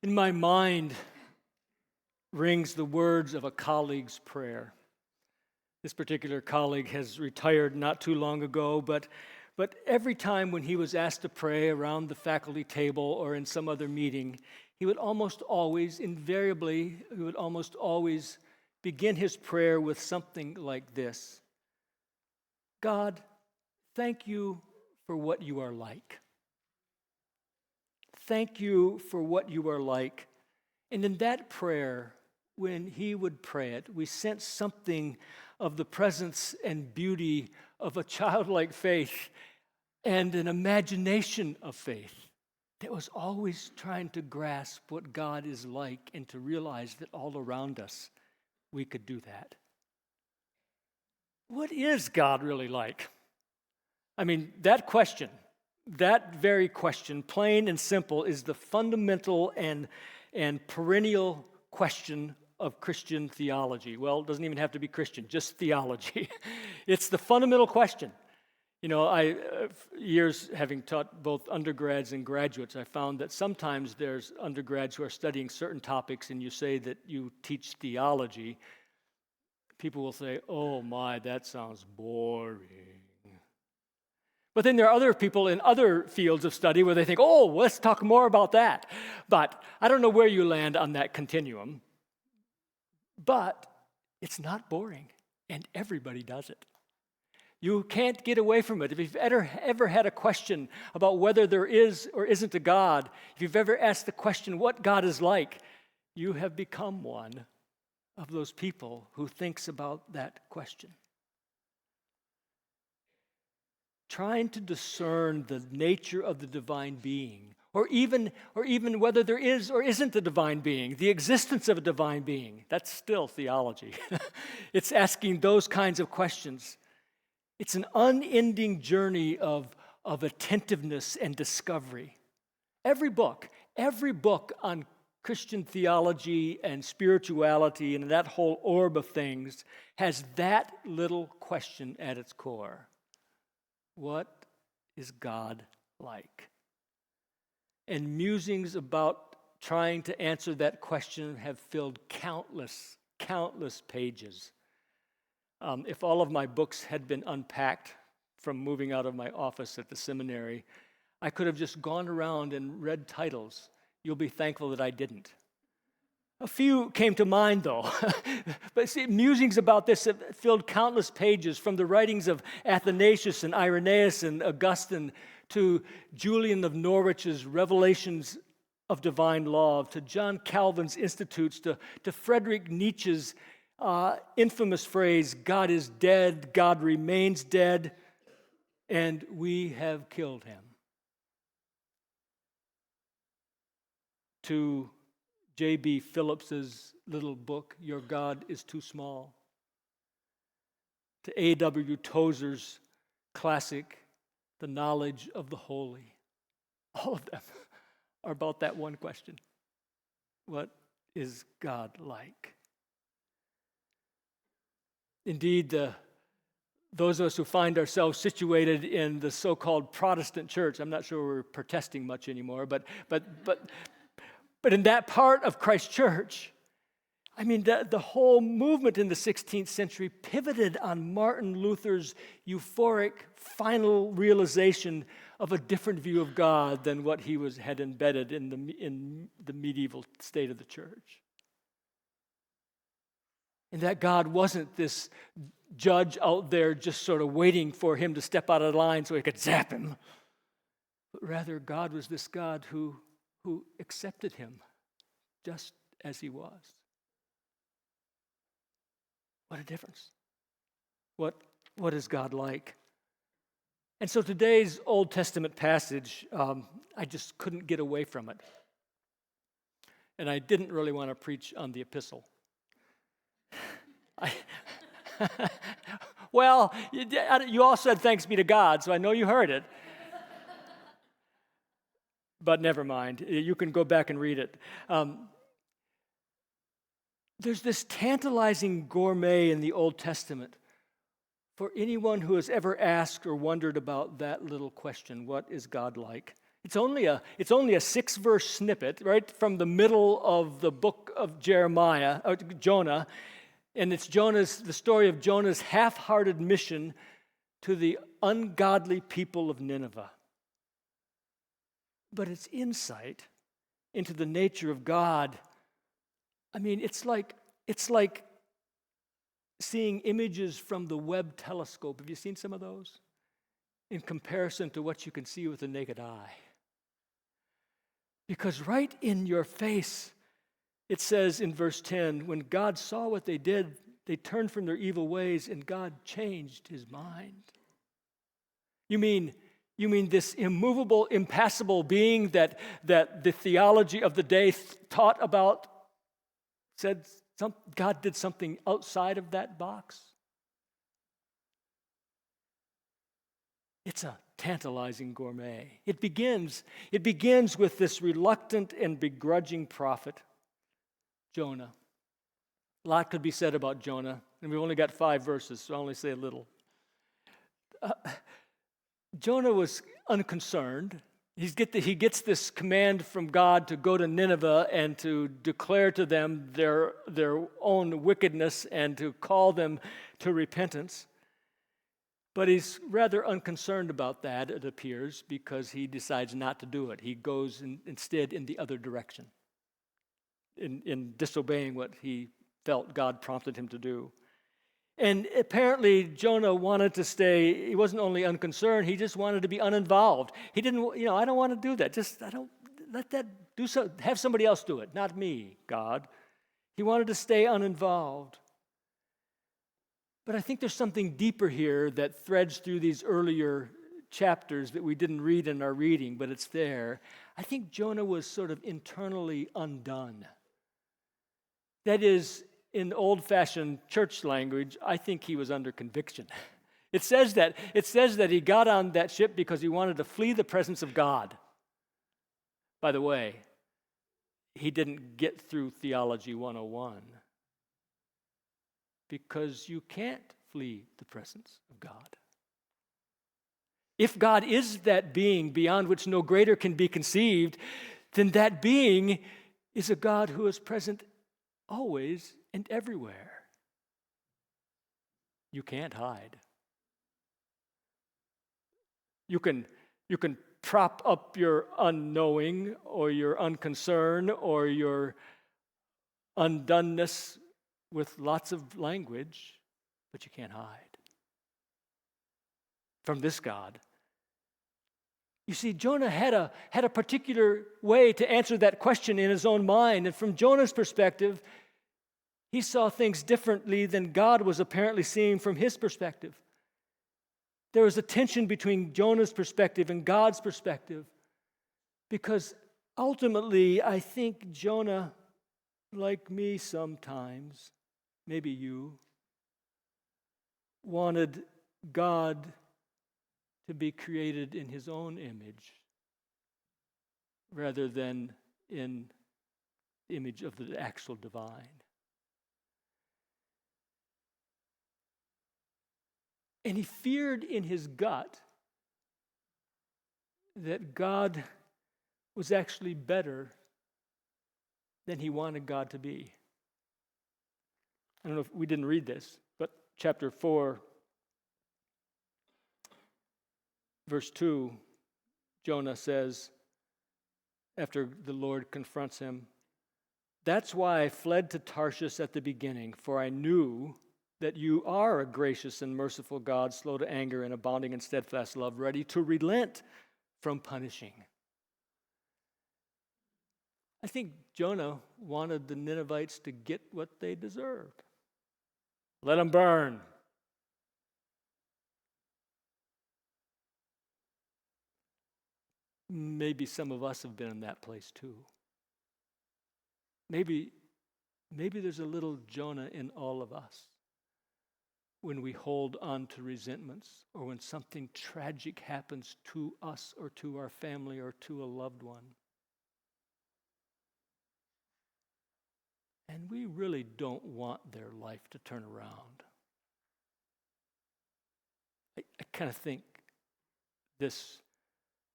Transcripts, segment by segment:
In my mind rings the words of a colleague's prayer. This particular colleague has retired not too long ago, but every time when he was asked to pray around the faculty table or in some other meeting, he would almost always begin his prayer with something like this: God, thank you for what you are like. Thank you for what you are like. And in that prayer, when he would pray it, we sense something of the presence and beauty of a childlike faith and an imagination of faith that was always trying to grasp what God is like and to realize that all around us we could do that. What is God really like? I mean, that very question, plain and simple, is the fundamental and perennial question of Christian theology. Well, it doesn't even have to be Christian, just theology. It's the fundamental question. You know, years having taught both undergrads and graduates, I found that sometimes there's undergrads who are studying certain topics and you say that you teach theology. People will say, oh my, that sounds boring. But then there are other people in other fields of study where they think, oh, let's talk more about that. But I don't know where you land on that continuum. But it's not boring, and everybody does it. You can't get away from it. If you've ever had a question about whether there is or isn't a God, if you've ever asked the question what God is like, you have become one of those people who thinks about that question. Trying to discern the nature of the divine being, or even whether there is or isn't a divine being, the existence of a divine being, that's still theology. It's asking those kinds of questions. It's an unending journey of attentiveness and discovery. Every book on Christian theology and spirituality and that whole orb of things has that little question at its core. What is God like? And musings about trying to answer that question have filled countless pages. If all of my books had been unpacked from moving out of my office at the seminary, I could have just gone around and read titles. You'll be thankful that I didn't. A few came to mind, though. But see, musings about this have filled countless pages, from the writings of Athanasius and Irenaeus and Augustine to Julian of Norwich's Revelations of Divine Love, to John Calvin's Institutes, to Friedrich Nietzsche's infamous phrase, God is dead, God remains dead, and we have killed him. To J.B. Phillips's little book, Your God is Too Small. To A.W. Tozer's classic, The Knowledge of the Holy. All of them are about that one question. What is God like? Indeed, those of us who find ourselves situated in the so-called Protestant church, I'm not sure we're protesting much anymore, but in that part of Christ's church, I mean, the whole movement in the 16th century pivoted on Martin Luther's euphoric final realization of a different view of God than what he had embedded in the medieval state of the church. And that God wasn't this judge out there just sort of waiting for him to step out of line so he could zap him. But rather, God was this God who accepted him just as he was. What a difference. What is God like? And so today's Old Testament passage, I just couldn't get away from it. And I didn't really want to preach on the epistle. Well, you all said thanks be to God, so I know you heard it. But never mind. You can go back and read it. There's this tantalizing gourmet in the Old Testament for anyone who has ever asked or wondered about that little question, what is God like? It's only a 6-verse snippet, right from the middle of the book of Jeremiah, or Jonah, and it's the story of Jonah's half-hearted mission to the ungodly people of Nineveh. But it's insight into the nature of God. I mean, it's like seeing images from the Webb telescope. Have you seen some of those? In comparison to what you can see with the naked eye. Because right in your face, it says in verse 10, when God saw what they did, they turned from their evil ways and God changed his mind. You mean this immovable, impassible being that the theology of the day taught about said God did something outside of that box? It's a tantalizing gourmet. It begins with this reluctant and begrudging prophet, Jonah. A lot could be said about Jonah, and we've only got 5 verses, so I'll only say a little. Jonah was unconcerned. He gets this command from God to go to Nineveh and to declare to them their own wickedness and to call them to repentance. But he's rather unconcerned about that, it appears, because he decides not to do it. He goes instead in the other direction, in disobeying what he felt God prompted him to do. And apparently Jonah wanted to stay, he wasn't only unconcerned, he just wanted to be uninvolved. He didn't, I don't want to do that. I don't, let that do so, have somebody else do it, not me, God. He wanted to stay uninvolved. But I think there's something deeper here that threads through these earlier chapters that we didn't read in our reading, but it's there. I think Jonah was sort of internally undone. That is, in old-fashioned church language, I think he was under conviction. It says that he got on that ship because he wanted to flee the presence of God. By the way, he didn't get through Theology 101 because you can't flee the presence of God. If God is that being beyond which no greater can be conceived, then that being is a God who is present always and everywhere. You can't hide. You can prop up your unknowing or your unconcern or your undoneness with lots of language, but you can't hide from this God. You see, Jonah had a particular way to answer that question in his own mind, and from Jonah's perspective, he saw things differently than God was apparently seeing from his perspective. There was a tension between Jonah's perspective and God's perspective, because ultimately, I think Jonah, like me sometimes, maybe you, wanted God to be created in his own image rather than in the image of the actual divine. And he feared in his gut that God was actually better than he wanted God to be. I don't know if we didn't read this, but chapter 4, verse 2, Jonah says, after the Lord confronts him, "That's why I fled to Tarshish at the beginning, for I knew that you are a gracious and merciful God, slow to anger and abounding in steadfast love, ready to relent from punishing." I think Jonah wanted the Ninevites to get what they deserved. Let them burn. Maybe some of us have been in that place too. Maybe there's a little Jonah in all of us when we hold on to resentments or when something tragic happens to us or to our family or to a loved one. And we really don't want their life to turn around. I kind of think this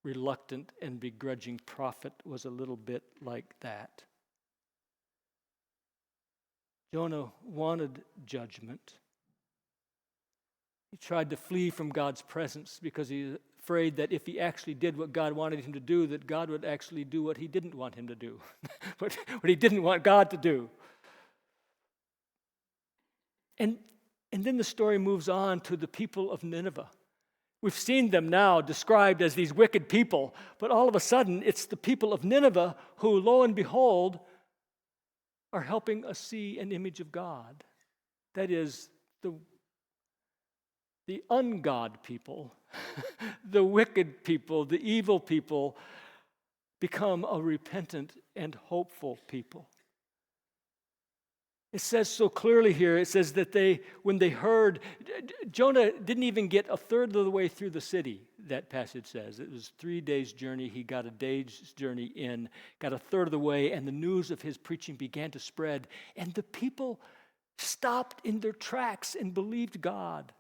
reluctant and begrudging prophet was a little bit like that. Jonah wanted judgment. He tried to flee from God's presence because he was afraid that if he actually did what God wanted him to do, that God would actually do what he didn't want him to do, what he didn't want God to do. And then the story moves on to the people of Nineveh. We've seen them now described as these wicked people, but all of a sudden it's the people of Nineveh who, lo and behold, are helping us see an image of God. That is, the ungod people, the wicked people, the evil people, become a repentant and hopeful people. It says so clearly here, it says that when they heard, Jonah didn't even get a third of the way through the city, that passage says. It was 3 days' journey. He got a day's journey in, got a third of the way, and the news of his preaching began to spread. And the people stopped in their tracks and believed God.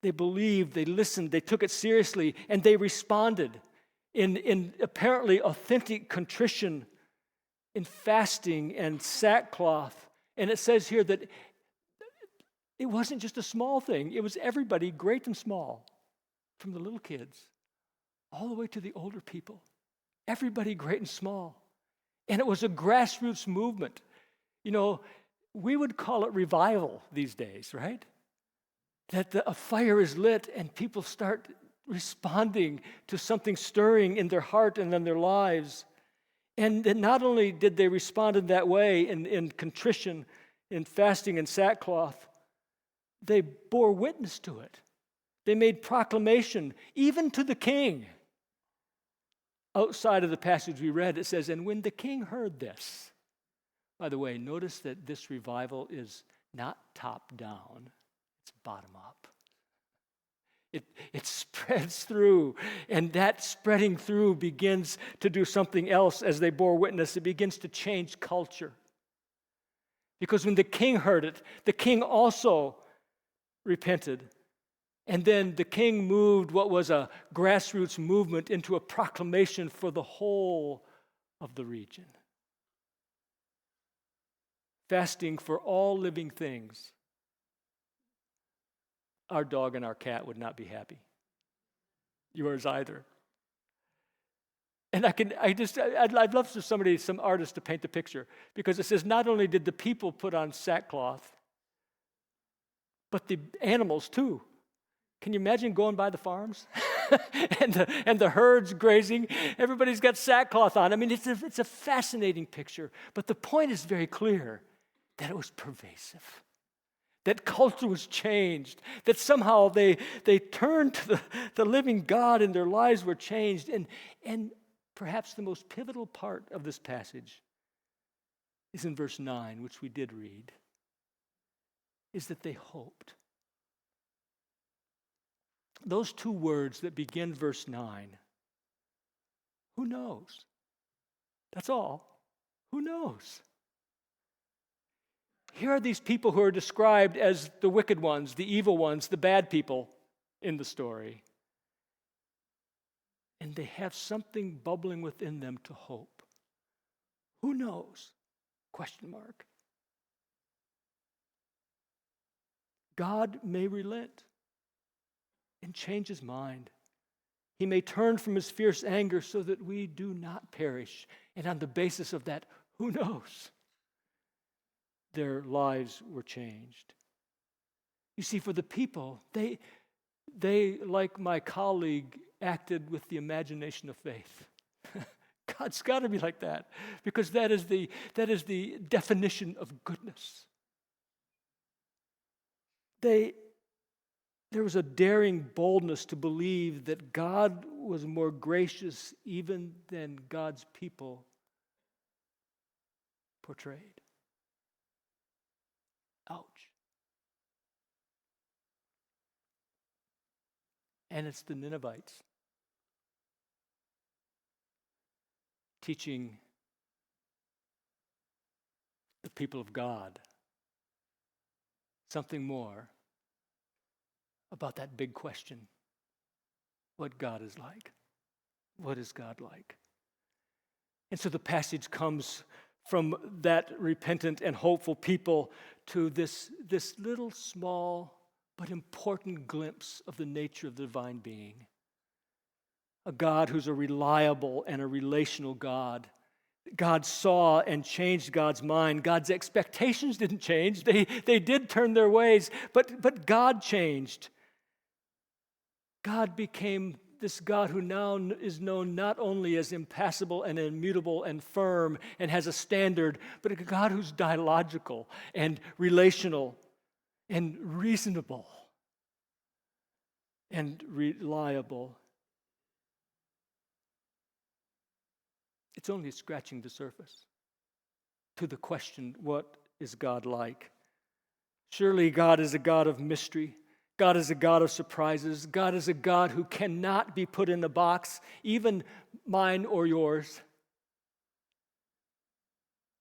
They believed, they listened, they took it seriously, and they responded in apparently authentic contrition, in fasting and sackcloth. And it says here that it wasn't just a small thing. It was everybody, great and small, from the little kids all the way to the older people. Everybody, great and small. And it was a grassroots movement. You know, we would call it revival these days, right? That a fire is lit and people start responding to something stirring in their heart and in their lives. And not only did they respond in that way, in contrition, in fasting and sackcloth, they bore witness to it. They made proclamation, even to the king. Outside of the passage we read, it says, and when the king heard this, by the way, notice that this revival is not top down, it's bottom up. It spreads through, and that spreading through begins to do something else as they bore witness. It begins to change culture. Because when the king heard it, the king also repented. And then the king moved what was a grassroots movement into a proclamation for the whole of the region. Fasting for all living things. Our dog and our cat would not be happy. Yours either. And I'd love for some artist to paint the picture, because it says not only did the people put on sackcloth, but the animals too. Can you imagine going by the farms and the herds grazing? Everybody's got sackcloth on. I mean, it's a fascinating picture, but the point is very clear that it was pervasive. That culture was changed, that somehow they turned to the living God and their lives were changed. And perhaps the most pivotal part of this passage is in verse 9, which we did read, is that they hoped. Those two words that begin verse 9, who knows? That's all. Who knows? Here are these people who are described as the wicked ones, the evil ones, the bad people in the story. And they have something bubbling within them to hope. Who knows? Question mark. God may relent and change his mind. He may turn from his fierce anger so that we do not perish. And on the basis of that, who knows? Their lives were changed. You see, for the people, they like my colleague, acted with the imagination of faith. God's got to be like that, because that is the definition of goodness. There was a daring boldness to believe that God was more gracious even than God's people portrayed. Ouch. And it's the Ninevites teaching the people of God something more about that big question, what God is like. What is God like? And so the passage comes from that repentant and hopeful people to this little small but important glimpse of the nature of the divine being. A God who's a reliable and a relational God. God saw and changed God's mind. God's expectations didn't change. They did turn their ways, but God changed. God became this God who now is known not only as impassible and immutable and firm and has a standard, but a God who's dialogical and relational and reasonable and reliable. It's only scratching the surface to the question, what is God like? Surely God is a God of mystery. God is a God of surprises. God is a God who cannot be put in a box, even mine or yours,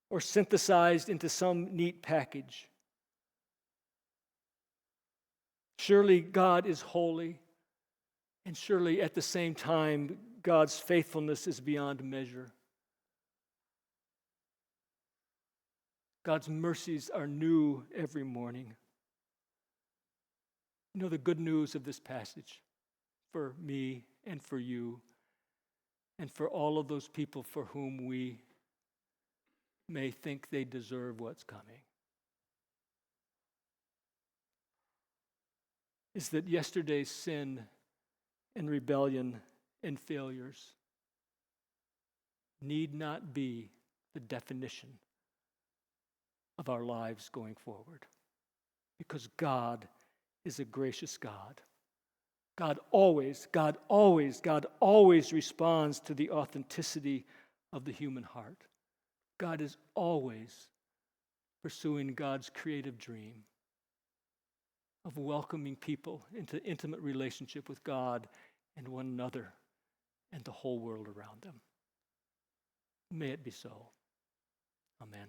or synthesized into some neat package. Surely God is holy, and surely at the same time, God's faithfulness is beyond measure. God's mercies are new every morning. You know the good news of this passage for me and for you and for all of those people for whom we may think they deserve what's coming is that yesterday's sin and rebellion and failures need not be the definition of our lives going forward, because God is a gracious God. God always responds to the authenticity of the human heart. God is always pursuing God's creative dream of welcoming people into intimate relationship with God and one another and the whole world around them. May it be so. Amen.